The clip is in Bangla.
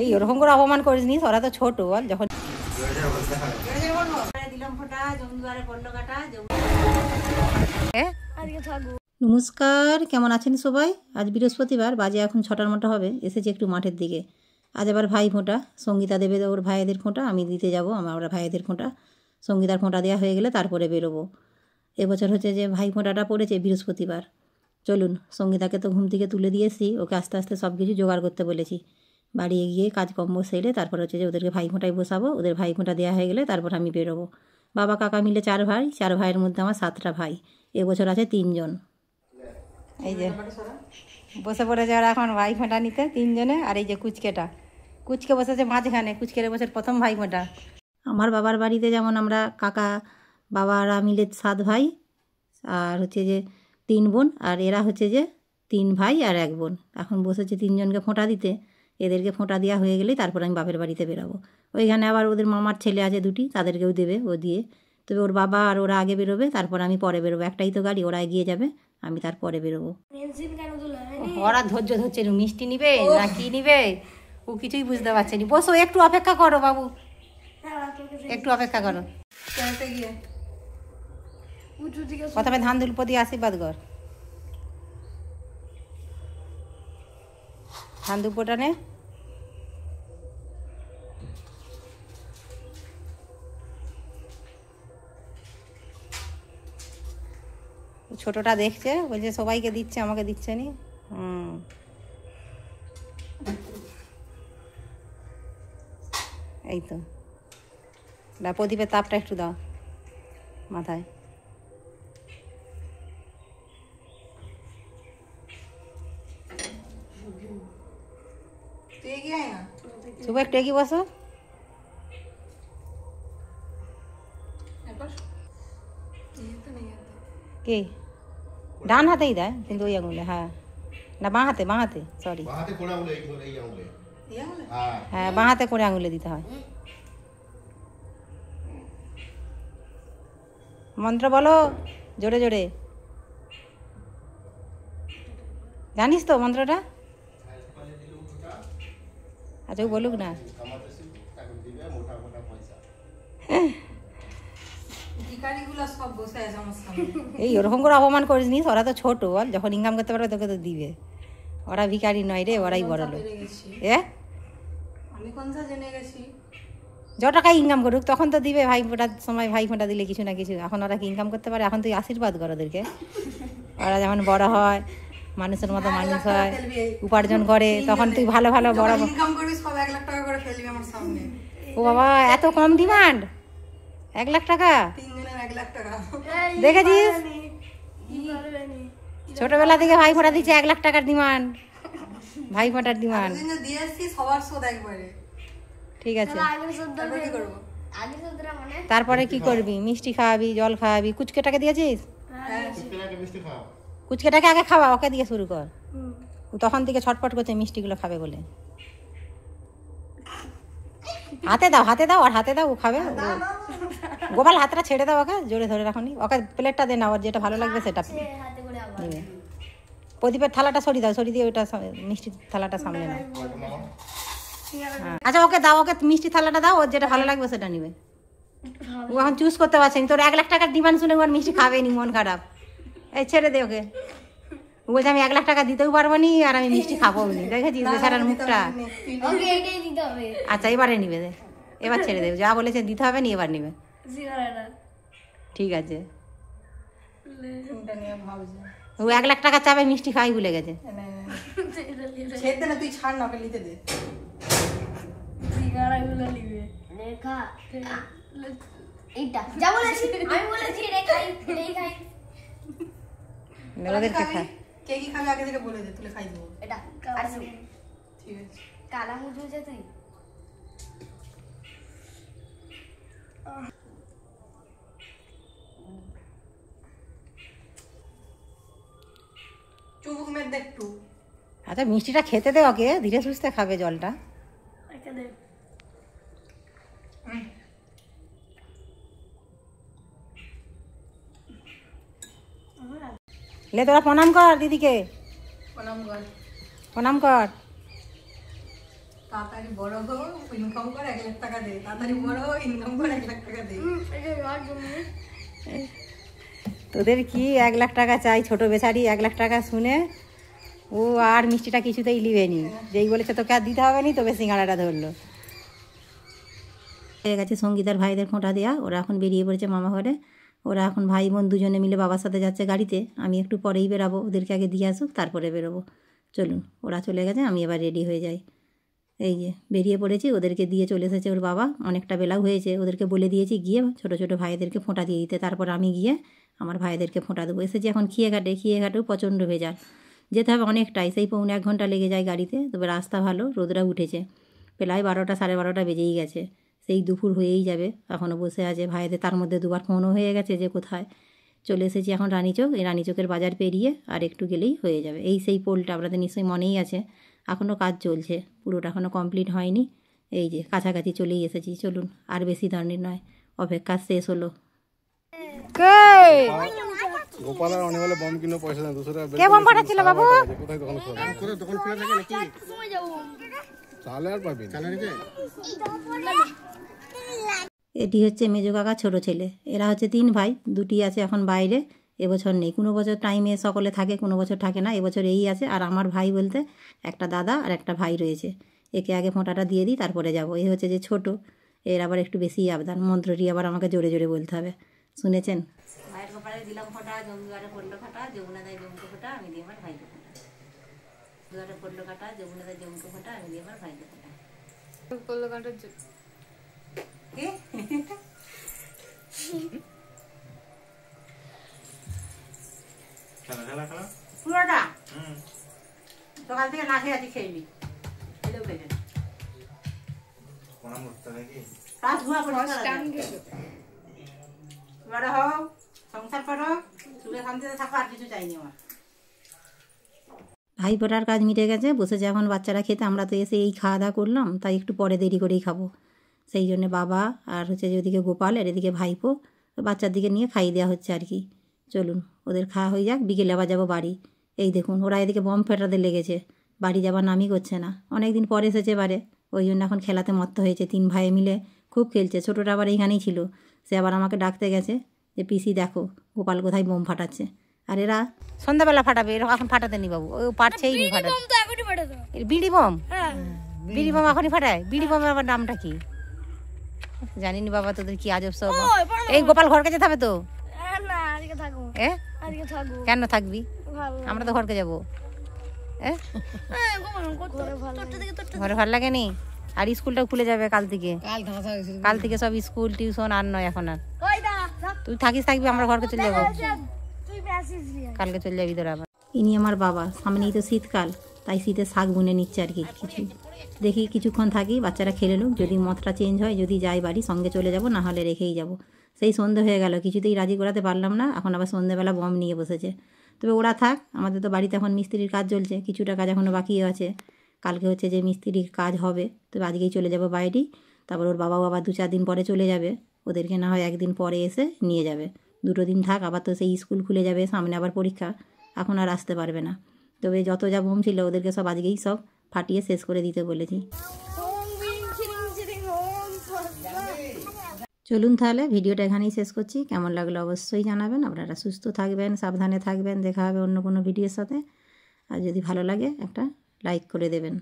এই ওরকম করে অপমান করিস নি, ওরা তো ছোট বল। যখন নমস্কার, কেমন আছেন সবাই? আজ বৃহস্পতিবার, বাজে এখন 6টার মতো হবে। এসেছি একটু মাঠের দিকে। আজ আবার ভাই ফোঁটা, সঙ্গীতা দেবে ওর ভাইয়েদের ফোঁটা, আমি দিতে যাব আমার ভাইয়েদের ফোঁটা। সঙ্গীতার ফোঁটা দেওয়া হয়ে গেলে তারপরে বেরোবো। এবছর হচ্ছে যে ভাই ফোঁটাটা পড়েছে বৃহস্পতিবার। চলুন, সঙ্গীতাকে তো ঘুম থেকে তুলে দিয়েছি, ওকে আস্তে আস্তে সব কিছু জোগাড় করতে বলেছি। বাড়ি গিয়ে কাজকর্ম সেরে তারপর হচ্ছে যে ওদেরকে ভাই ফোঁটায় বসাবো। ওদের ভাই ফোঁটা দেওয়া হয়ে গেলে তারপর আমি বেরোবো। বাবা কাকা মিলে 4 ভাই, 4 ভাইয়ের মধ্যে আমার 7টা ভাই। এবছর আছে 3 জন। এই যে বসে পড়েছে ওরা এখন ভাই ফোঁটা নিতে 3 জনে। আর এই যে কুচকে বসেছে মাঝখানে। কুচকের এবছর প্রথম ভাই ফোঁটা। আমার বাবার বাড়িতে যেমন আমরা কাকা বাবারা মিলে 7 ভাই, আর হচ্ছে যে 3 বোন, আর এরা হচ্ছে যে 3 ভাই আর 1 বোন। এখন বসেছে 3 জনকে ফোঁটা দিতে। এদেরকে ফোঁটা দেওয়া হয়ে গেলেই তারপর আমি বাপের বাড়িতে বেরোবো। ওইখানে আবার ওদের মামার ছেলে আছে 2টি, তাদেরকেও দেবে, ও দিয়ে। তবে ওর বাবা আর ওরা আগে বেরোবে, তারপর আমি পরে বেরোবো। একটাই তো গাড়ি, ওরা এগিয়ে যাবে, আমি তারপরে বেরোবো। ওরা ধৈর্য ধরছে, মিষ্টি নিবে না কি নিবে ও কিছুই বুঝতে পারছে না। বসো, একটু অপেক্ষা করো বাবু, একটু অপেক্ষা করো। প্রথমে ধান দুল্প দিয়ে আশীর্বাদ কর। ধান দুল্পটা নে। ছোটটা দেখছে, বলছে সবাইকে দিচ্ছে, আমাকে দিচ্ছে নি। এই তো প্রদীপের তাপটা একটু দাও মাথায়। শুভ একটু এগিয়ে বসো। কি ডান হাতেই দেয় কিন্তু ওই আঙুলে, হ্যাঁ না বাঁ হাতে, সরি হ্যাঁ বাঁ হাতে করে আঙুলে দিতে হয়। মন্ত্র বলো জোরে জোরে। জানিস তো মন্ত্রটা? আচ্ছা বলুক না। এই ওরকম করে অপমান করিস নি, ওরা তো ছোট বল। যখন ইনকাম করতে পারবে তোকে তো দিবে। ওরা ভিখারি নয় রে, ওরাই বড় লোক। যত টাকা ইনকাম করুক তখন তো দিবে। ভাই ফোঁটার সময় ভাই ফোঁটা দিলে কিছু না কিছু। এখন ওরা কি ইনকাম করতে পারে? এখন তুই আশীর্বাদ কর ওদেরকে। ওরা যখন বড় হয়, মানুষের মতো মানুষ হয়, উপার্জন করে, তখন তুই ভালো ভালো বড় ইনকাম করবি। 1 লাখ টাকা করে ফেলবি আমার সামনে। ও বাবা, এত কম ডিমান্ড? 1 লাখ টাকা? 3 জনের 1 লাখ টাকা দেখেছিস? ছোটবেলা থেকে ভাই ফোঁটা দিচ্ছে, 1 লাখ টাকার ডিমান্ড, ভাই ফোঁটার ডিমান্ড। ঠিক আছে, তারপরে কি করবি? মিষ্টি খাওয়াবি, জল খাওয়াবি। কুচকেটাকে দিয়েছিস? কুচকেটাকে আগে খাওয়া, ওকে দিয়ে শুরু কর। তখন থেকে ছটপট করছে মিষ্টিগুলো খাবে বলে। হাতে দাও, আর হাতে দাও, ও খাবে। গোপাল হাতটা ছেড়ে দাও, ওকে জোরে ধরে রাখুনি। ওকে প্লেটটা দে না, ওর যেটা ভালো লাগবে সেটা নিবে। প্রদীপের থালাটা সরিয়ে দাও, সরিয়ে দিয়ে ওইটা মিষ্টির থালাটা সামনে নাও। আচ্ছা ওকে দাও, ওকে মিষ্টি থালাটা দাও, ওর যেটা ভালো লাগবে সেটা নিবে। ও এখন চুজ করতে পারছে না। তোর 1 লাখ টাকার ডিমান্ড শুনে ওর মিষ্টি খাবে নি, মন খারাপ। এই ছেড়ে দে ওকে। ও বলছে আমি 1 লাখ টাকা দিতেও পারবো নি, আর আমি মিষ্টি খাবো নি। দেখেছিস বেচারার মুখটা? আচ্ছা এবারে নিবে, এবার ছেড়ে দেবে। যা বলেছে দিতে হবে নি, এবার নিবে। ঠিক আছে। ও 1 লাখ টাকা চাবে, মিষ্টি খাই ভুলে গেছে। তুই ছাড় না, ওকে নিতে দে। কে কি খাবে আগে থেকে বলে দে, তুলে খাই দেবো। এটা ঠিক আছে। কালা মুজ হয়েছে তুই। চুবুক মে দেখ একটু। আচ্ছা মিষ্টিটা খেতে দে ওকে, ধীরে সুস্থে খাবে জলটা। ले तोरा प्रणाम कर दीदी के, प्रणाम कर তাড়াতাড়ি বড় হো, ইনকাম করে 1 লাখ টাকা দে। তাড়াতাড়ি বড় হো, ইনকাম করে 1 লাখ টাকা দে। তোদের কি 1 লাখ টাকা চাই? ছোট বেচারি 1 লাখ টাকা শুনে ও আর মিষ্টিটা কিছুতেই লিবেনি। যেই বলেছে তোকে আর দিতে হবে নি, তবে সিঙ্গাড়াটা ধরলো। হয়ে গেছে সঙ্গীতার ভাইদের ফোঁটা দেওয়া। ওরা এখন বেরিয়ে পড়েছে মামা ঘরে। ওরা এখন ভাই বোন দুজনে মিলে বাবার সাথে যাচ্ছে গাড়িতে। আমি একটু পরেই বেরাবো, ওদেরকে আগে দিয়ে আসুক তারপরে বেরোবো। চলুন, ওরা চলে গেছে, আমি এবার রেডি হয়ে যাই। এই যে বেরিয়ে পড়েছি, ওদেরকে দিয়ে চলে এসেছে ওর বাবা। অনেকটা বেলাও হয়েছে, ওদেরকে বলে দিয়েছি গিয়ে ছোটো ছোটো ভাইদেরকে ফোঁটা দিয়ে দিতে। তারপর আমি গিয়ে আমার ভাইদেরকে ফোঁটা দেবো। এসেছি এখন খেয়েঘাটেও প্রচণ্ড ভেজাল, যেতে হবে অনেকটাই, সেই 1.25 ঘন্টা লেগে যায় গাড়িতে। তবে রাস্তা ভালো, রোদরা উঠেছে, প্রায় 12টা 12:30 বেজেই গেছে। সেই দুপুর হয়েই যাবে, এখনও বসে আছে ভাইদের। তার মধ্যে দুবার ফোনও হয়ে গেছে যে কোথায়। চলে এসেছি এখন রানীচক। এই রানীচকের বাজার পেরিয়ে আর একটু গেলেই হয়ে যাবে। এই সেই পোলটা আপনাদের নিশ্চয়ই মনেই আছে, এখনও কাজ চলছে, পুরোটা এখনও কমপ্লিট হয়নি। এই যে কাছাকাছি চলেই এসেছি। চলুন, আর বেশি ধরনের নয়, অপেক্ষা শেষ হলো। গোপালের অনেক বলে বম কিনো পয়সা দেন 200 টাকা। কে বম পাঠাচ্ছিল বাবু? কোথায় দোকান খোলা? করে দোকান খোলা থাকে নাকি? চালে আর পাবি চালে রেখে। এটি হচ্ছে মেজো কাকা ছোটো ছেলে। এরা হচ্ছে 3 ভাই, 2টি আছে এখন বাইরে, এবছর নেই। কোনো বছর টাইমে সকলে থাকে, কোনো বছর থাকে না। এবছর এই আছে। আর আমার ভাই বলতে একটা দাদা আর একটা ভাই রয়েছে। একে আগে ফোঁটাটা দিয়ে দিই, তারপরে যাব। এই হচ্ছে যে ছোট, এর আবার একটু বেশিই আবদান। মন্ত্রটি আবার আমাকে জোরে জোরে বলতে হবে, শুনেছেন? ভাইয়ের কপালে দিলাম ফোঁটা, জমদুয়ারে পড়লো কাটা, যমুনা দেয় জমকে ফোঁটা, আমি দিয়ে আমার ভাইকে ফোঁটা। দুয়ারে পড়লো কাটা, যমুনা দেয় জমকে ফোঁটা, আমি দিয়ে আমার ভাইকে ফোঁটা। পড়লো কাটা কি পুরোটা সকাল থেকে না খেয়ে আছি, খেয়ে নি। সংসার করো, সুখে শান্তিতে থাকো, আর কিছু চাইনি আমার। ভাই ফোটার কাজ মিটে গেছে, বসেছে এখন বাচ্চারা খেতে। আমরা তো এসে এই খাওয়া দাওয়া করলাম, তাই একটু পরে দেরি করেই খাবো। সেই জন্যে বাবা আর হচ্ছে যে ওদিকে গোপাল, আর এদিকে ভাইপো, বাচ্চার দিকে নিয়ে খাইয়ে দেওয়া হচ্ছে আর কি। চলুন, ওদের খাওয়া হয়ে যাক, বিকেলে আবার যাবো বাড়ি। এই দেখুন, ওরা এদিকে বম ফেটাতে লেগেছে, বাড়ি যাবার নামই করছে না। অনেক দিন পরে এসেছে এবারে, ওই জন্য এখন খেলাতে মত্ত হয়েছে। 3 ভাই মিলে খুব খেলছে। ছোটোটা আবার এইখানেই ছিল, সে আবার আমাকে ডাকতে গেছে যে পিসি দেখো গোপাল কোথায় বোম ফাটাচ্ছে। আর এরা সন্ধ্যাবেলা ফাটাবে, এরকম এখন ফাটাতে নি বাবু, ও পারছেই নি ফাটাতে। বিড়ি বম, বিড়ি বম এখনই ফাটায়? বিড়ি বমের আবার নামটা কি জানিনি বাবা, তোদের কি আজব সব। এই গোপাল ঘরকে যেতে হবে তো? কেন থাকবি? আমরা তো ঘরকে যাবো। ঘরে ভালো লাগে নি? আর স্কুলটাও খুলে যাবে কাল থেকে। কাল থেকে সব স্কুল টিউশন আর নয় এখন আর। তুই থাকবি, আমরা ঘরকে চলে যাবো। কালকে চলে যাবি তোরা আবার। ইনি আমার বাবা। সামনেই তো শীতকাল, তাই শীতে শাক বুনে নিচ্ছে আর কি। কিছু দেখি, কিছুক্ষণ থাকি, বাচ্চারা খেলে নিক। যদি মতটা চেঞ্জ হয়, যদি যাই বাড়ি, সঙ্গে চলে যাব, না হলে রেখেই যাব। সেই সন্ধে হয়ে গেল, কিছুতেই রাজি করাতে পারলাম না। এখন আবার সন্ধেবেলা বম নিয়ে বসেছে। তবে ওরা থাক, আমাদের তো বাড়িতে এখন মিস্ত্রির কাজ চলছে, কিছুটা কাজ এখনও বাকি আছে। কালকে হচ্ছে যে মিস্ত্রির কাজ হবে, তবে আজকেই চলে যাব বাইরে। তারপর ওর বাবাও আবার 2-4 দিন পরে চলে যাবে। ওদেরকে না হয় 1 দিন পরে এসে নিয়ে যাবে। 2 দিন থাক, আবার তো সেই স্কুল খুলে যাবে, সামনে আবার পরীক্ষা, এখন আর আসতে পারবে না। তবে যত যা বোম ছিল ওদেরকে সব আজকেই সব ফাটিয়ে শেষ করে দিতে বলেছি। চলুন তাহলে ভিডিওটা এখানেই শেষ করছি। কেমন লাগলো অবশ্যই জানাবেন। আপনারা সুস্থ থাকবেন, সাবধানে থাকবেন। দেখা হবে অন্য কোনো ভিডিওর সাথে। আর যদি ভালো লাগে একটা লাইক করে দেবেন।